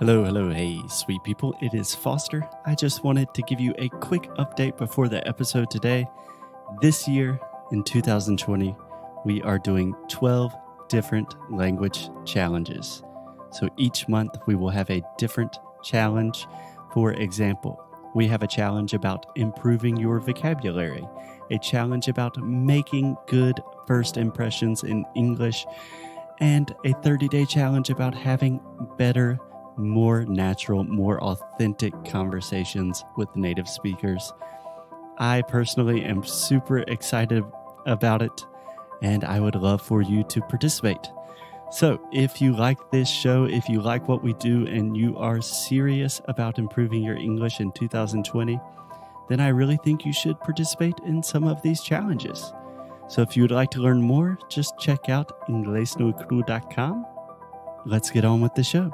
Hello, hey, sweet people. It is Foster. I just wanted to give you a quick update before the episode today. This year, in 2020, we are doing 12 different language challenges. So each month, we will have a different challenge. For example, we have a challenge about improving your vocabulary, a challenge about making good first impressions in English, and a 30-day challenge about having better, more natural, more authentic conversations with native speakers. I personally am super excited about it, and I would love for you to participate. So if you like this show, if you like what we do, and you are serious about improving your English in 2020, then I really think you should participate in some of these challenges. So if you would like to learn more, just check out inglesnuecrupodcast. Let's get on with the show.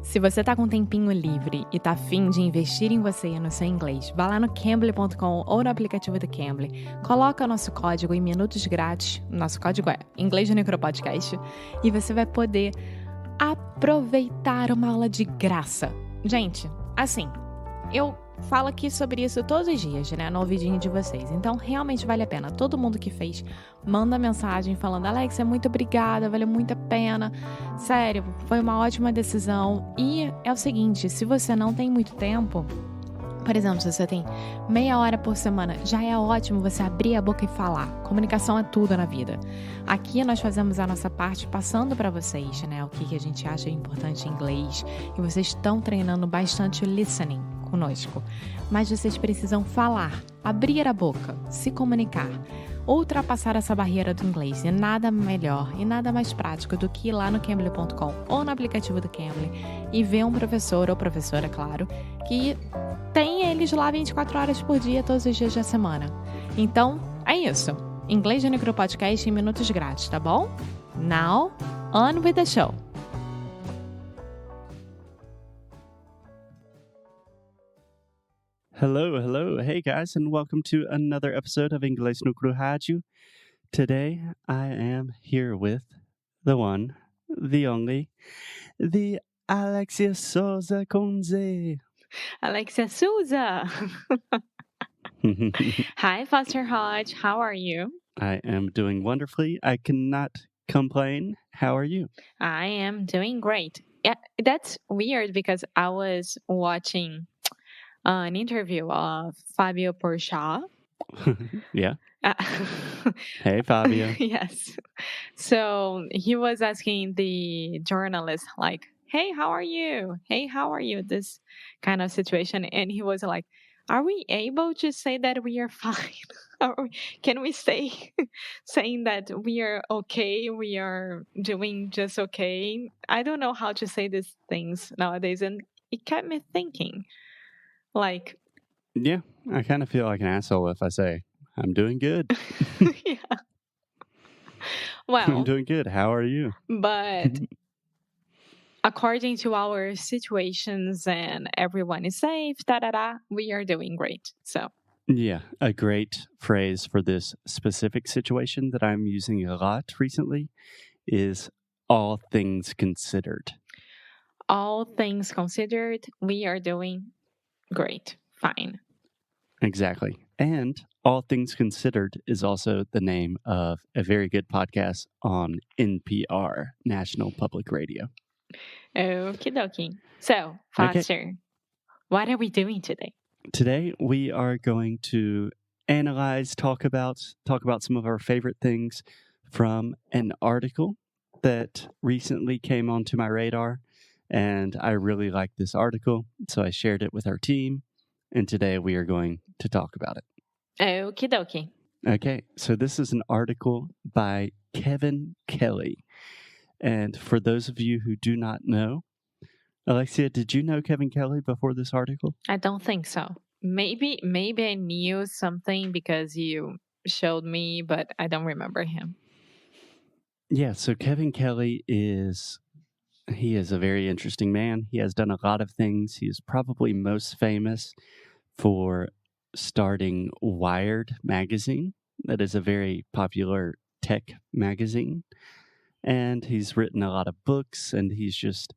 Se você tá com um tempinho livre e tá afim de investir em você e no seu inglês, vá lá no Cambly.com ou no aplicativo do Cambly, coloca o nosso código em minutos grátis, nosso código é Inglêsnuecrupodcast, e você vai poder aproveitar uma aula de graça. Gente, assim, eu falo aqui sobre isso todos os dias, né, no ouvidinho de vocês, então realmente vale a pena. Todo mundo que fez, manda mensagem falando: Alex, muito obrigada, valeu muito a pena, sério, foi uma ótima decisão. E é o seguinte, se você não tem muito tempo, por exemplo, se você tem meia hora por semana, já é ótimo você abrir a boca e falar. Comunicação é tudo na vida. Aqui nós fazemos a nossa parte passando para vocês, né, o que a gente acha importante em inglês, e vocês estão treinando bastante o listening conosco, mas vocês precisam falar, abrir a boca, se comunicar, ultrapassar essa barreira do inglês. E nada melhor e nada mais prático do que ir lá no Cambly.com ou no aplicativo do Cambly e ver um professor ou professora, claro, que tem eles lá 24 horas por dia, todos os dias da semana. Então, é isso. Inglês no Podcast em minutos grátis, tá bom? Now, on with the show! Hello. Hey guys, and welcome to another episode of Inglês no Rádio. Today, I am here with the one, the only, the Alexia Souza Conze. Alexia Souza! Hi, Foster Hodge. How are you? I am doing wonderfully. I cannot complain. How are you? I am doing great. Yeah, that's weird because I was watching an interview of Fabio Porchat. Yeah. Hey, Fabio. Yes. So he was asking the journalist, like, hey, how are you? Hey, how are you? This kind of situation. And he was like, are we able to say that we are fine? Can we say saying that we are okay? We are doing just okay? I don't know how to say these things nowadays. And it kept me thinking. Like, yeah, I kind of feel like an asshole if I say, I'm doing good. Yeah. Well, I'm doing good. How are you? But according to our situations and everyone is safe, we are doing great. So, yeah, a great phrase for this specific situation that I'm using a lot recently is all things considered. All things considered, we are doing great. Fine. Exactly. And All Things Considered is also the name of a very good podcast on NPR, National Public Radio. Okie dokie. So, Foster, What are we doing today? Today, we are going to analyze, talk about some of our favorite things from an article that recently came onto my radar. And I really liked this article, so I shared it with our team. And today we are going to talk about it. Okie dokie. Okay, so this is an article by Kevin Kelly. And for those of you who do not know, Alexia, did you know Kevin Kelly before this article? I don't think so. Maybe I knew something because you showed me, but I don't remember him. Yeah, so Kevin Kelly is He is a very interesting man. He has done a lot of things. He is probably most famous for starting Wired magazine. That is a very popular tech magazine. And he's written a lot of books, and he's just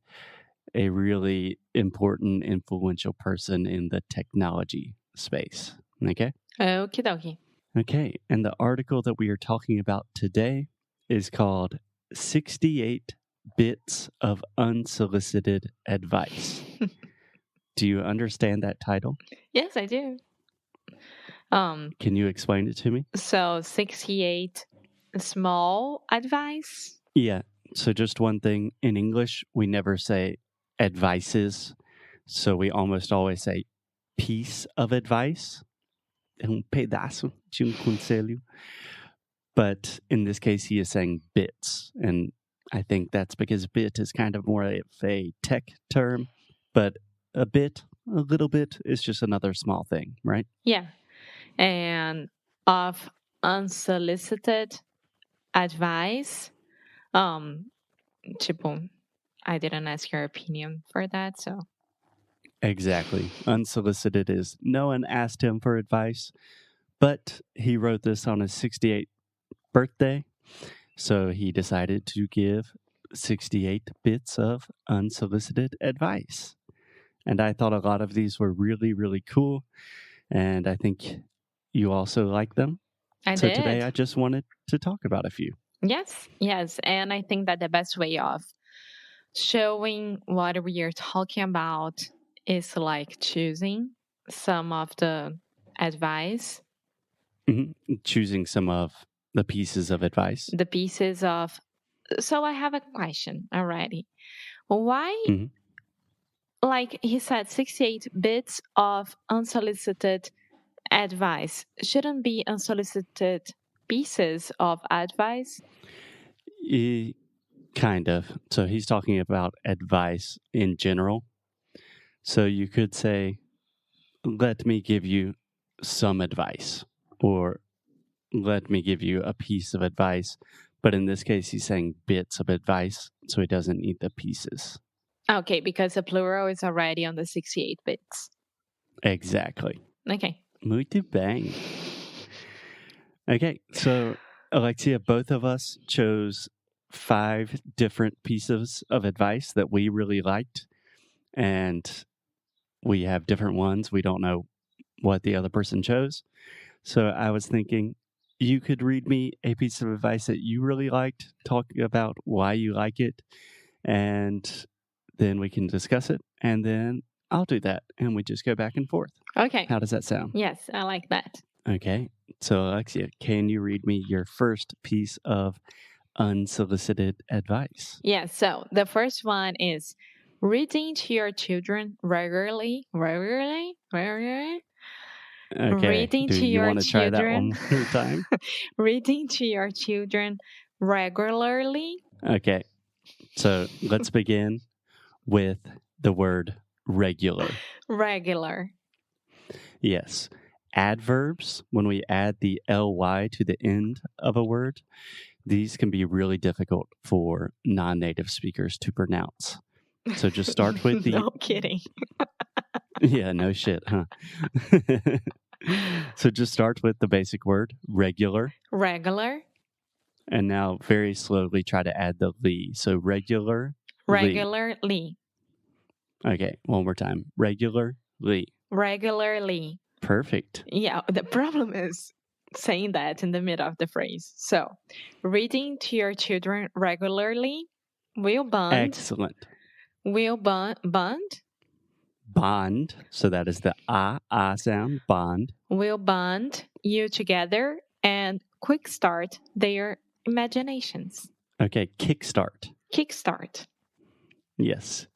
a really important, influential person in the technology space. Okay? Okie dokie. Okay, and the article that we are talking about today is called 68 Bits of Unsolicited Advice. Do you understand that title? Yes, I do. Can you explain it to me? So 68 small advice. Yeah, so just one thing. In English, we never say advices, so we almost always say piece of advice. Pedaço de conselho. But in this case, he is saying bits. And I think that's because bit is kind of more of a tech term, but a little bit is just another small thing, right? Yeah. And of unsolicited advice. Tipo, I didn't ask your opinion for that, so. Exactly. Unsolicited is no one asked him for advice, but he wrote this on his 68th birthday. So he decided to give 68 bits of unsolicited advice. And I thought a lot of these were really, really cool. And I think you also like them. I So did. today I just wanted to talk about a few. Yes. And I think that the best way of showing what we are talking about is like choosing some of the advice, Choosing some of the pieces of advice. the pieces of. So I have a question already. Why, like he said, 68 bits of unsolicited advice shouldn't be unsolicited pieces of advice? Kind of. So he's talking about advice in general. So you could say, let me give you some advice, or let me give you a piece of advice. But in this case, he's saying bits of advice, so he doesn't need the pieces. Okay, because the plural is already on the 68 bits. Exactly. Okay. Muito bem. Okay, so Alexia, both of us chose 5 different pieces of advice that we really liked, and we have different ones. We don't know what the other person chose. So I was thinking you could read me a piece of advice that you really liked, talk about why you like it, and then we can discuss it. And then I'll do that, and we just go back and forth. Okay. How does that sound? Yes, I like that. Okay. So, Alexia, can you read me your first piece of unsolicited advice? Yeah, so the first one is reading to your children regularly. Okay. Reading Do to you your want to try that one children. more time? Reading to your children regularly. Okay. So let's begin with the word regular. Regular. Yes. Adverbs, when we add the ly to the end of a word, these can be really difficult for non-native speakers to pronounce. So just start with the... No kidding. Yeah, no shit, huh? So just start with the basic word, regular. Regular. And now very slowly try to add the ly. So regular. Regularly. Okay, one more time. Regularly. Regularly. Perfect. Yeah, the problem is saying that in the middle of the phrase. So, reading to your children regularly will bond. Excellent. Will bond. Bond. So that is the ah sound. Bond. Will bond you together and quick start their imaginations. Okay, kickstart. Kickstart. Yes.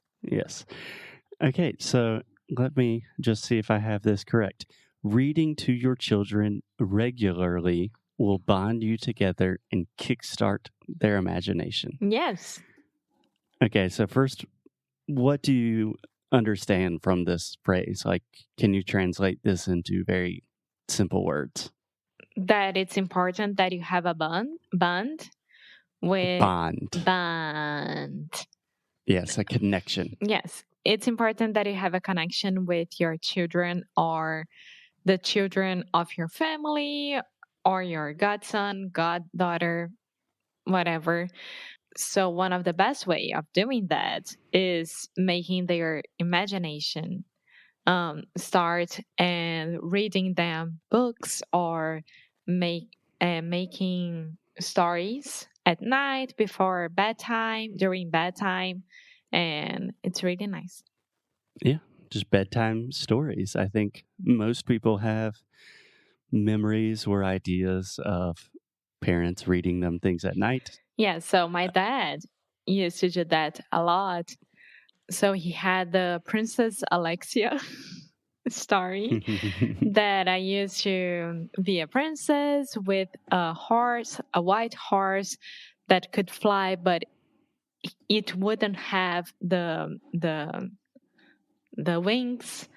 Okay, so let me just see if I have this correct. Reading to your children regularly will bond you together and kickstart their imagination. Yes. Okay, so first, what do you understand from this phrase? Like, can you translate this into very simple words? That it's important that you have a bond with Bond. Yes, a connection. Yes, it's important that you have a connection with your children or the children of your family or your godson, goddaughter, whatever. So one of the best way of doing that is making their imagination start and reading them books or making stories at night before bedtime, during bedtime, and it's really nice. Yeah, just bedtime stories. I think most people have memories or ideas of parents reading them things at night. Yeah, so my dad used to do that a lot. So he had the Princess Alexia story that I used to be a princess with a horse, a white horse that could fly, but it wouldn't have the wings.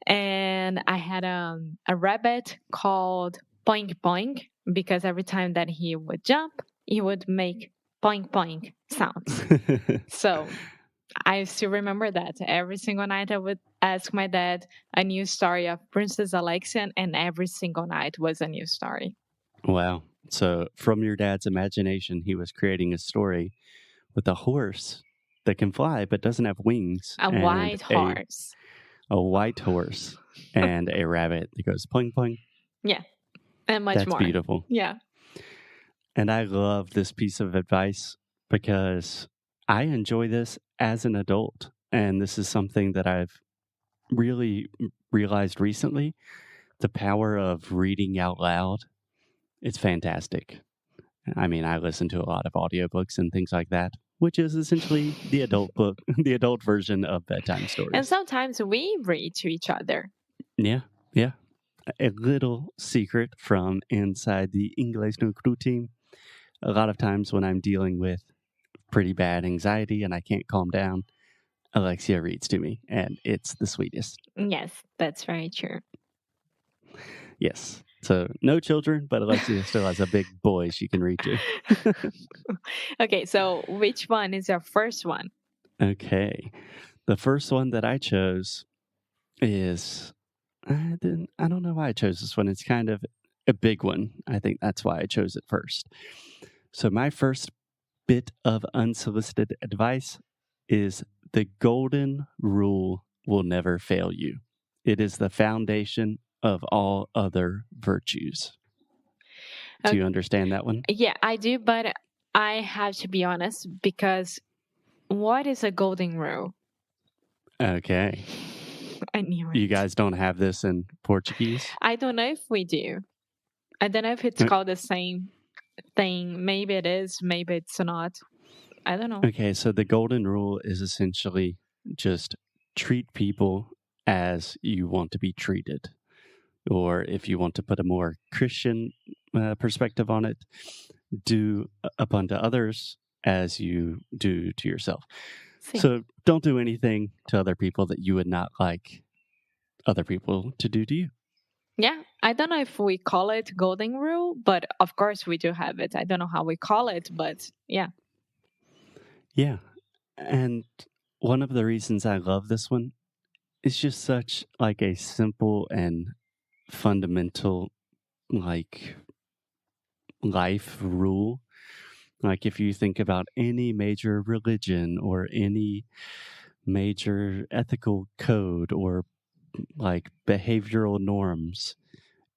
And I had a rabbit called Poink Poink because every time that he would jump, he would make poink poink sounds. So I still remember that. Every single night I would ask my dad a new story of Princess Alexia, and every single night was a new story. Wow. So from your dad's imagination, he was creating a story with a horse that can fly but doesn't have wings. A and white horse. A white horse and a rabbit that goes poing poing. Yeah. And much That's more. beautiful. Yeah. And I love this piece of advice because I enjoy this as an adult. And this is something that I've really realized recently. The power of reading out loud. It's fantastic. I mean, I listen to a lot of audiobooks and things like that, which is essentially the adult book, the adult version of bedtime stories. And sometimes we read to each other. Yeah, yeah. A little secret from inside the Inglesnuecrupodcast team. A lot of times when I'm dealing with pretty bad anxiety and I can't calm down, Alexia reads to me, and it's the sweetest. Yes, that's very true. Yes. So no children, but Alexia still has a big boy she can read to. Okay, so which one is your first one? Okay. The first one that I chose is, I don't know why I chose this one. It's kind of a big one. I think that's why I chose it first. So my first bit of unsolicited advice is the golden rule will never fail you. It is the foundation of all other virtues. Do you understand that one? Yeah, I do, but I have to be honest because what is a golden rule? Okay. I knew it. You guys don't have this in Portuguese? I don't know if we do. I don't know if it's called the same thing. Maybe it is, maybe it's not. I don't know. Okay, so the golden rule is essentially just treat people as you want to be treated. Or if you want to put a more Christian perspective on it, do unto others as you do to yourself. See. So don't do anything to other people that you would not like other people to do to you. Yeah, I don't know if we call it golden rule, but of course we do have it. I don't know how we call it, but yeah. Yeah. And one of the reasons I love this one is just such like a simple and fundamental like life rule. Like if you think about any major religion or any major ethical code or like behavioral norms,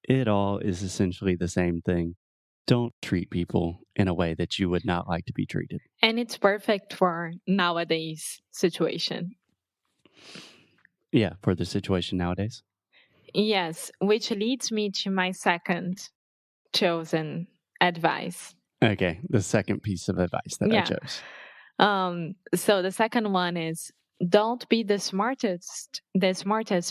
it all is essentially the same thing. Don't treat people in a way that you would not like to be treated. And it's perfect for nowadays situation. Yeah, for the situation nowadays. Yes, which leads me to my second chosen advice. Okay, the second piece of advice that I chose. So the second one is don't be the smartest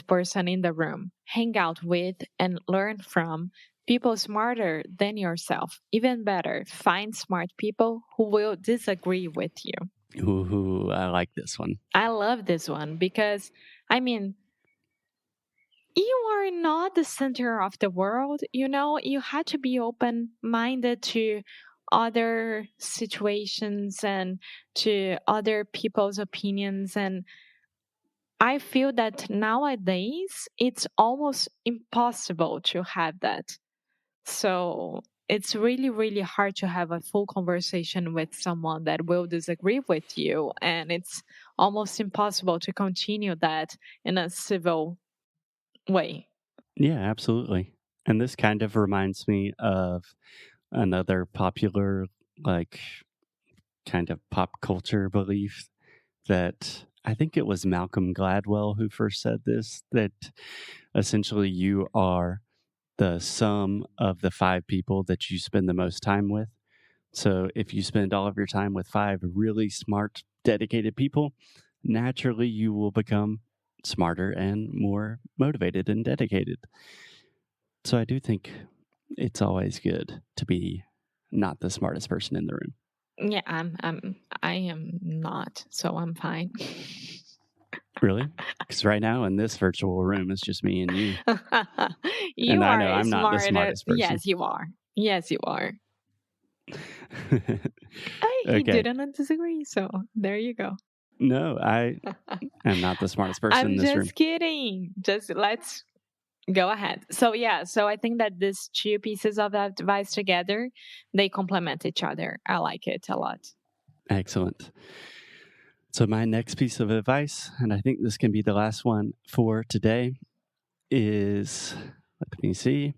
person in the room. Hang out with and learn from people smarter than yourself. Even better, find smart people who will disagree with you. Ooh, I like this one. I love this one because, I mean, you are not the center of the world. You know, you had to be open-minded to other situations and to other people's opinions. And I feel that nowadays it's almost impossible to have that. So it's really, really hard to have a full conversation with someone that will disagree with you. And it's almost impossible to continue that in a civil way. Yeah, absolutely. And this kind of reminds me of another popular, like, kind of pop culture belief that I think it was Malcolm Gladwell who first said this, that essentially you are the sum of the 5 people that you spend the most time with. So if you spend all of your time with 5 really smart, dedicated people, naturally you will become smarter and more motivated and dedicated. So I do think it's always good to be not the smartest person in the room. Yeah, I am not, so I'm fine. Really? Because right now in this virtual room, it's just me and you. You And I are know I'm not the smarter. smartest person. Yes, you are. Yes, you are. He Okay. didn't disagree, so there you go. No, I am not the smartest person in this room. I'm just kidding. Just let's go ahead. So I think that these 2 pieces of advice together, they complement each other. I like it a lot. Excellent. So my next piece of advice, and I think this can be the last one for today, is, let me see.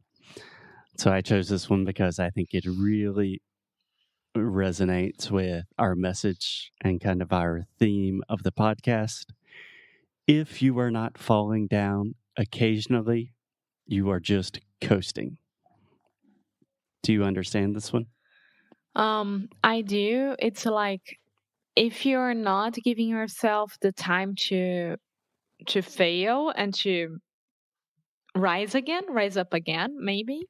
So I chose this one because I think it really resonates with our message and kind of our theme of the podcast. If you are not falling down occasionally, you are just coasting. Do you understand this one? I do. It's like if you're not giving yourself the time to fail and to rise up again, maybe.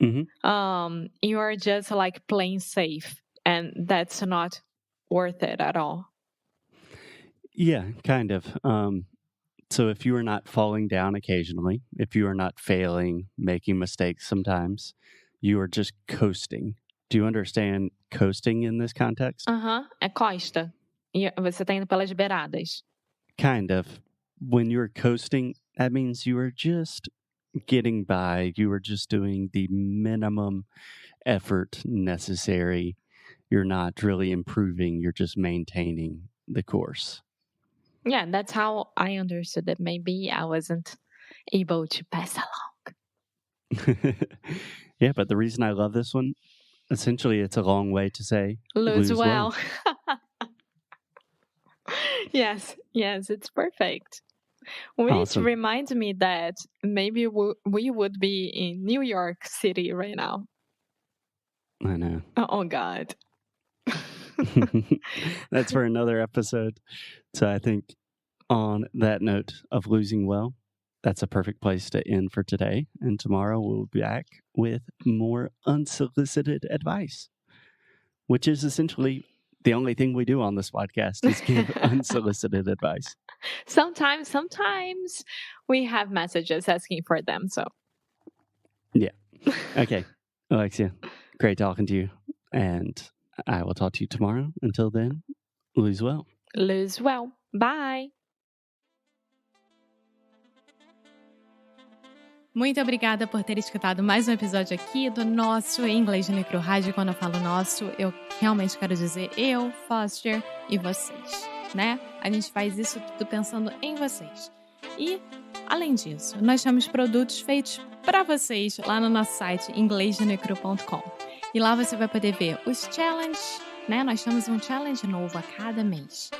Mm-hmm. You are just like playing safe, and that's not worth it at all. Yeah, kind of. So if you are not falling down occasionally, if you are not failing, making mistakes sometimes, you are just coasting. Do you understand coasting in this context? É costa. E você tá indo pelas beiradas. Kind of. When you're coasting, that means you are just getting by. You are just doing the minimum effort necessary. You're not really improving. You're just maintaining the course. Yeah, that's how I understood it. Maybe I wasn't able to pass along. Yeah, but the reason I love this one, essentially it's a long way to say lose well. Yes, it's perfect. Which awesome. reminds me that maybe we would be in New York City right now. I know. Oh, God. That's for another episode. So I think on that note of losing well, that's a perfect place to end for today. And tomorrow we'll be back with more unsolicited advice, which is essentially the only thing we do on this podcast is give unsolicited advice. Sometimes we have messages asking for them. So, yeah. Okay. Alexia, great talking to you. And I will talk to you tomorrow. Until then, lose well. Lose well. Bye. Muito obrigada por ter escutado mais um episódio aqui do nosso Inglês no Micro Rádio. Quando eu falo nosso, eu realmente quero dizer eu, Foster e vocês, né? A gente faz isso tudo pensando em vocês. E, além disso, nós temos produtos feitos para vocês lá no nosso site inglesnuecrupodcast. E lá você vai poder ver os challenges, né? Nós temos um challenge novo a cada mês.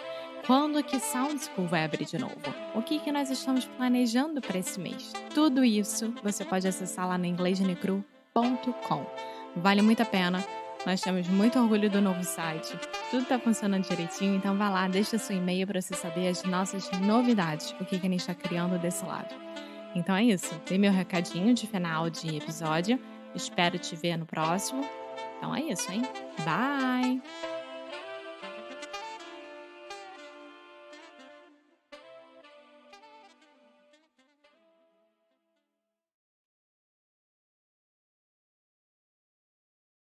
Quando que Sound School vai abrir de novo? O que nós estamos planejando para esse mês? Tudo isso você pode acessar lá no inglesnuecrupodcast. Vale muito a pena. Nós temos muito orgulho do novo site. Tudo está funcionando direitinho, então vá lá, deixa seu e-mail para você saber as nossas novidades, o que a gente está criando desse lado. Então é isso. Dei meu recadinho de final de episódio. Espero te ver no próximo. Então é isso, hein? Bye!